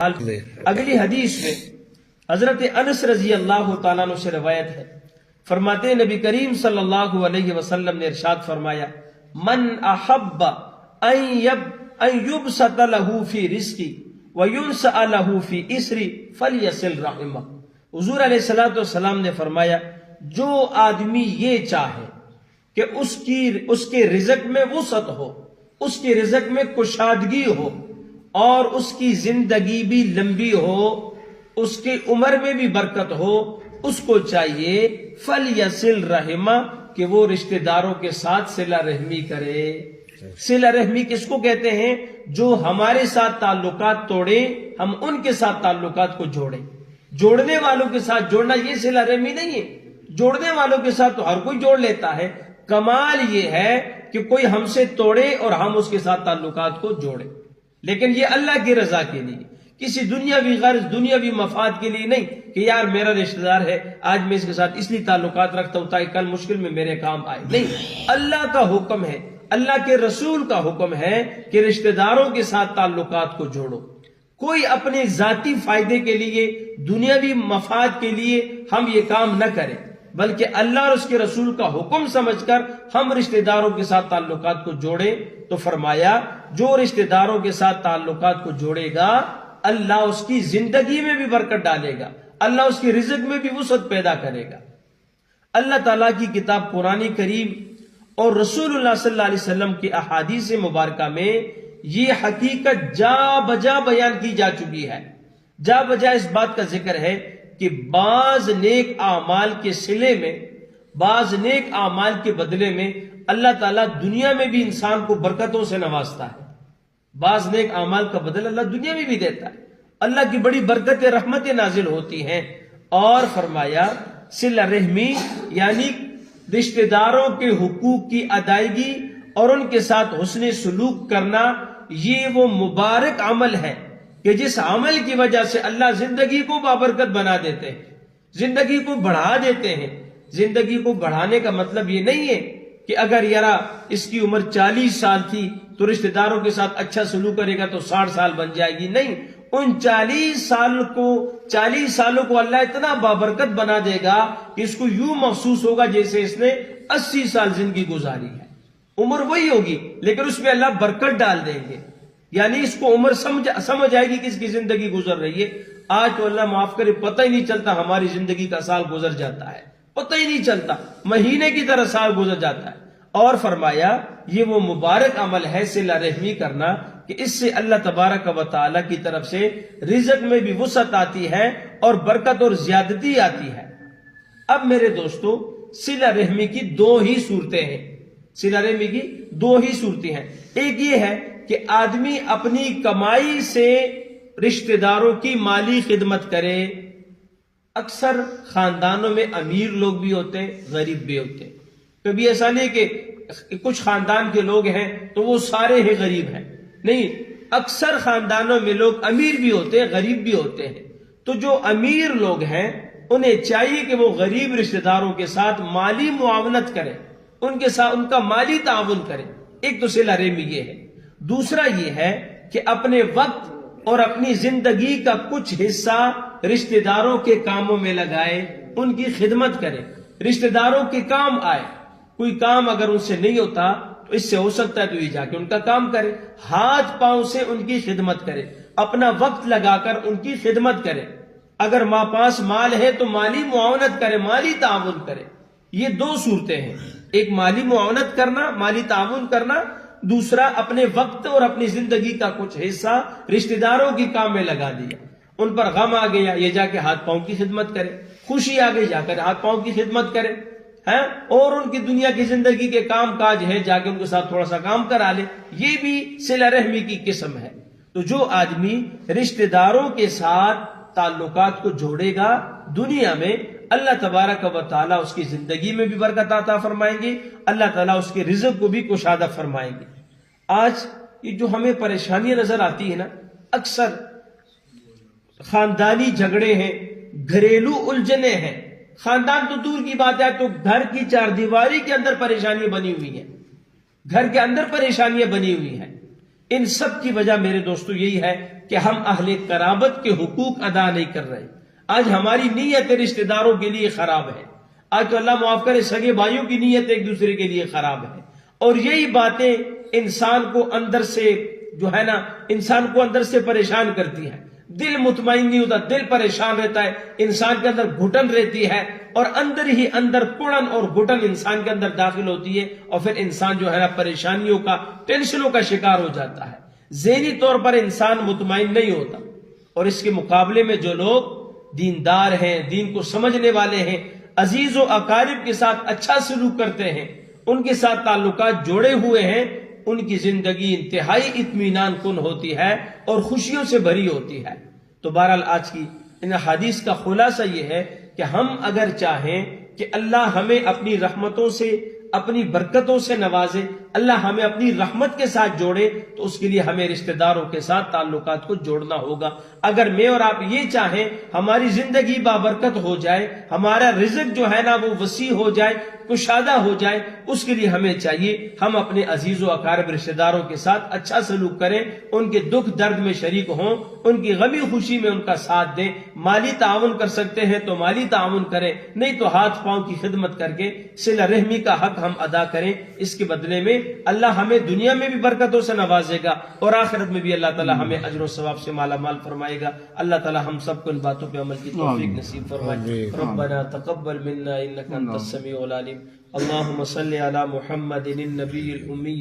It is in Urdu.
اگلی حدیث میں حضرت انس رضی اللہ تعالیٰ عنہ سے روایت ہے، فرماتے ہیں نبی کریم صلی اللہ علیہ وسلم نے ارشاد فرمایا، من احب ان یبسط له فی رزقی وینسأ له فی اسری فلیصل رحمہ۔ حضور علیہ الصلوۃ والسلام نے فرمایا، جو آدمی یہ چاہے کہ اس کے رزق میں وسعت ہو، اس کے رزق میں کشادگی ہو اور اس کی زندگی بھی لمبی ہو، اس کی عمر میں بھی برکت ہو، اس کو چاہیے فلیصل رحمہ کہ وہ رشتہ داروں کے ساتھ صلہ رحمی کرے۔ صلہ رحمی کس کو کہتے ہیں؟ جو ہمارے ساتھ تعلقات توڑے، ہم ان کے ساتھ تعلقات کو جوڑیں۔ جوڑنے والوں کے ساتھ جوڑنا یہ صلہ رحمی نہیں ہے، جوڑنے والوں کے ساتھ تو ہر کوئی جوڑ لیتا ہے، کمال یہ ہے کہ کوئی ہم سے توڑے اور ہم اس کے ساتھ تعلقات کو جوڑیں، لیکن یہ اللہ کی رضا کے لیے، کسی دنیاوی غرض دنیاوی مفاد کے لیے نہیں کہ یار میرا رشتہ دار ہے، آج میں اس کے ساتھ اس لیے تعلقات رکھتا ہوں تاکہ کل مشکل میں میرے کام آئے، نہیں، اللہ کا حکم ہے، اللہ کے رسول کا حکم ہے کہ رشتہ داروں کے ساتھ تعلقات کو جوڑو۔ کوئی اپنے ذاتی فائدے کے لیے، دنیاوی مفاد کے لیے ہم یہ کام نہ کریں، بلکہ اللہ اور اس کے رسول کا حکم سمجھ کر ہم رشتہ داروں کے ساتھ تعلقات کو جوڑیں۔ تو فرمایا، جو رشتہ داروں کے ساتھ تعلقات کو جوڑے گا، اللہ اس کی زندگی میں بھی برکت ڈالے گا، اللہ اس کے رزق میں بھی وسعت پیدا کرے گا۔ اللہ تعالیٰ کی کتاب قرآن کریم اور رسول اللہ صلی اللہ علیہ وسلم کی احادیث مبارکہ میں یہ حقیقت جا بجا بیان کی جا چکی ہے۔ جا بجا اس بات کا ذکر ہے کہ بعض نیک اعمال کے صلے میں، بعض نیک اعمال کے بدلے میں اللہ تعالیٰ دنیا میں بھی انسان کو برکتوں سے نوازتا ہے۔ بعض نیک اعمال کا بدل اللہ دنیا میں بھی دیتا ہے، اللہ کی بڑی برکتیں رحمتیں نازل ہوتی ہیں۔ اور فرمایا، صلہ رحمی یعنی رشتہ داروں کے حقوق کی ادائیگی اور ان کے ساتھ حسن سلوک کرنا، یہ وہ مبارک عمل ہے کہ جس عمل کی وجہ سے اللہ زندگی کو بابرکت بنا دیتے ہیں، زندگی کو بڑھا دیتے ہیں۔ زندگی کو بڑھانے کا مطلب یہ نہیں ہے کہ اگر یارا اس کی عمر 40 سال تھی تو رشتہ داروں کے ساتھ اچھا سلوک کرے گا تو 60 سال بن جائے گی، نہیں، ان 40 سالوں کو اللہ اتنا بابرکت بنا دے گا کہ اس کو یوں محسوس ہوگا جیسے اس نے 80 سال زندگی گزاری ہے۔ عمر وہی ہوگی لیکن اس میں اللہ برکت ڈال دیں گے، یعنی اس کو عمر سمجھ آئے گی کہ اس کی زندگی گزر رہی ہے۔ آج تو اللہ معاف کرے، پتہ ہی نہیں چلتا ہماری زندگی کا سال گزر جاتا ہے، پتہ ہی نہیں چلتا، مہینے کی طرح سال گزر جاتا ہے۔ اور فرمایا، یہ وہ مبارک عمل ہے صلہ رحمی کرنا کہ اس سے اللہ تبارک و تعالیٰ کی طرف سے رزق میں بھی وسعت آتی ہے اور برکت اور زیادتی آتی ہے۔ اب میرے دوستو، صلہ رحمی کی دو ہی صورتیں ہیں، صلہ رحمی کی دو ہی صورتیں ہیں۔ ایک یہ ہے کہ آدمی اپنی کمائی سے رشتہ داروں کی مالی خدمت کرے۔ اکثر خاندانوں میں امیر لوگ بھی ہوتے ہیں، غریب بھی ہوتے ہیں۔ کبھی ایسا نہیں کہ کچھ خاندان کے لوگ ہیں تو وہ سارے ہی غریب ہیں، نہیں، اکثر خاندانوں میں لوگ امیر بھی ہوتے ہیں، غریب بھی ہوتے ہیں۔ تو جو امیر لوگ ہیں انہیں چاہیے کہ وہ غریب رشتہ داروں کے ساتھ مالی معاونت کریں، ان کے ساتھ ان کا مالی تعاون کریں۔ ایک تو صلہ رحمی یہ ہے۔ دوسرا یہ ہے کہ اپنے وقت اور اپنی زندگی کا کچھ حصہ رشتہ داروں کے کاموں میں لگائے، ان کی خدمت کرے، رشتہ داروں کے کام آئے۔ کوئی کام اگر ان سے نہیں ہوتا تو اس سے ہو سکتا ہے تو یہ جا کے ان کا کام کرے، ہاتھ پاؤں سے ان کی خدمت کرے، اپنا وقت لگا کر ان کی خدمت کرے۔ اگر ماں پاس مال ہے تو مالی معاونت کرے، مالی تعاون کرے۔ یہ دو صورتیں ہیں، ایک مالی معاونت کرنا، مالی تعاون کرنا، دوسرا اپنے وقت اور اپنی زندگی کا کچھ حصہ رشتہ داروں کے کام میں لگا دیا۔ ان پر غم آ گیا، یہ جا کے ہاتھ پاؤں کی خدمت کرے، خوشی آ گئی، جا کر ہاتھ پاؤں کی خدمت کرے، اور ان کی دنیا کی زندگی کے کام کاج ہے، جا کے ان کے ساتھ تھوڑا سا کام کرا لے۔ یہ بھی صلہ رحمی کی قسم ہے۔ تو جو آدمی رشتہ داروں کے ساتھ تعلقات کو جوڑے گا، دنیا میں اللہ تبارک و تعالیٰ اس کی زندگی میں بھی برکت عطا فرمائیں گے، اللہ تعالیٰ اس کے رزق کو بھی کشادہ فرمائیں گے۔ آج یہ جو ہمیں پریشانیاں نظر آتی ہے نا، اکثر خاندانی جھگڑے ہیں، گھریلو الجھنیں ہیں، خاندان تو دور کی بات ہے، تو گھر کی چار دیواری کے اندر پریشانیاں بنی ہوئی ہیں، گھر کے اندر پریشانیاں بنی ہوئی ہیں۔ ان سب کی وجہ میرے دوستو یہی ہے کہ ہم اہل قرابت کے حقوق ادا نہیں کر رہے. آج ہماری نیت رشتہ داروں کے لیے خراب ہے. آج تو اللہ معاف کرے سگے بھائیوں کی نیت ایک دوسرے کے لیے خراب ہے. اور یہی باتیں انسان کو اندر سے جو ہے نا انسان کو اندر سے پریشان کرتی ہیں. دل مطمئن نہیں ہوتا, دل پریشان رہتا ہے, انسان کے اندر گھٹن رہتی ہے اور اندر ہی اندر کڑن اور گھٹن انسان کے اندر داخل ہوتی ہے اور پھر انسان جو ہے نا پریشانیوں کا ٹینشنوں کا شکار ہو جاتا ہے. ذہنی طور پر انسان مطمئن نہیں ہوتا. اور اس کے مقابلے میں جو لوگ دیندار ہیں, دین کو سمجھنے والے ہیں, عزیز و اقارب کے ساتھ اچھا سلوک کرتے ہیں, ان کے ساتھ تعلقات جوڑے ہوئے ہیں, ان کی زندگی انتہائی اطمینان کن ہوتی ہے اور خوشیوں سے بھری ہوتی ہے. تو بہرحال آج کی ان حدیث کا خلاصہ یہ ہے کہ ہم اگر چاہیں کہ اللہ ہمیں اپنی رحمتوں سے اپنی برکتوں سے نوازے, اللہ ہمیں اپنی رحمت کے ساتھ جوڑے, تو اس کے لیے ہمیں رشتہ داروں کے ساتھ تعلقات کو جوڑنا ہوگا. اگر میں اور آپ یہ چاہیں ہماری زندگی بابرکت ہو جائے, ہمارا رزق جو ہے نا وہ وسیع ہو جائے, کشادہ ہو جائے, اس کے لیے ہمیں چاہیے ہم اپنے عزیز و اقارب رشتہ داروں کے ساتھ اچھا سلوک کریں, ان کے دکھ درد میں شریک ہوں, ان کی غمی خوشی میں ان کا ساتھ دیں. مالی تعاون کر سکتے ہیں تو مالی تعاون کریں, نہیں تو ہاتھ پاؤں کی خدمت کر کے صلہ رحمی کا حق ہم ادا کریں. اس کے بدلے میں اللہ ہمیں دنیا میں بھی برکتوں سے نوازے گا اور آخرت میں بھی اللہ تعالی ہمیں اجر و ثواب سے مالا مال فرمائے گا. اللہ تعالی ہم سب کو ان باتوں پہ عمل کی توفیق نصیب فرمائے. ربنا تقبل منا انك انت السميع العليم. اللهم صل على محمد النبي الأمي